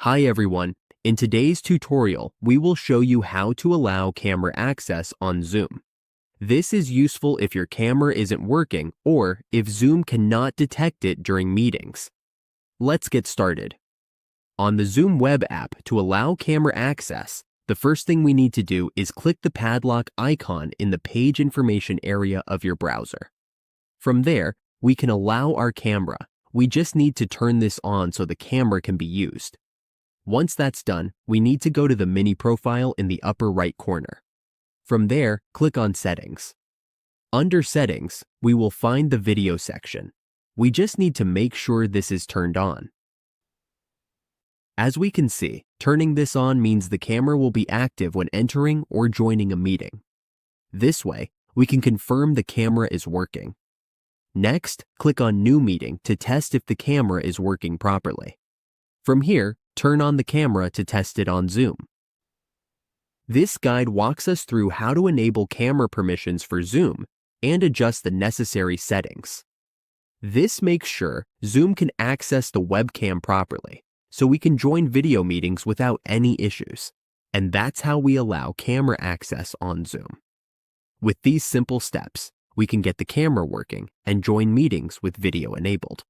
Hi everyone, in today's tutorial, we will show you how to allow camera access on Zoom. This is useful if your camera isn't working or if Zoom cannot detect it during meetings. Let's get started. On the Zoom web app, to allow camera access, the first thing we need to do is click the padlock icon in the page information area of your browser. From there, we can allow our camera. We just need to turn this on so the camera can be used. Once that's done, we need to go to the mini profile in the upper right corner. From there, click on Settings. Under Settings, we will find the video section. We just need to make sure this is turned on. As we can see, turning this on means the camera will be active when entering or joining a meeting. This way, we can confirm the camera is working. Next, click on New Meeting to test if the camera is working properly. From here, turn on the camera to test it on Zoom. This guide walks us through how to enable camera permissions for Zoom and adjust the necessary settings. This makes sure Zoom can access the webcam properly, so we can join video meetings without any issues. And that's how we allow camera access on Zoom. With these simple steps, we can get the camera working and join meetings with video enabled.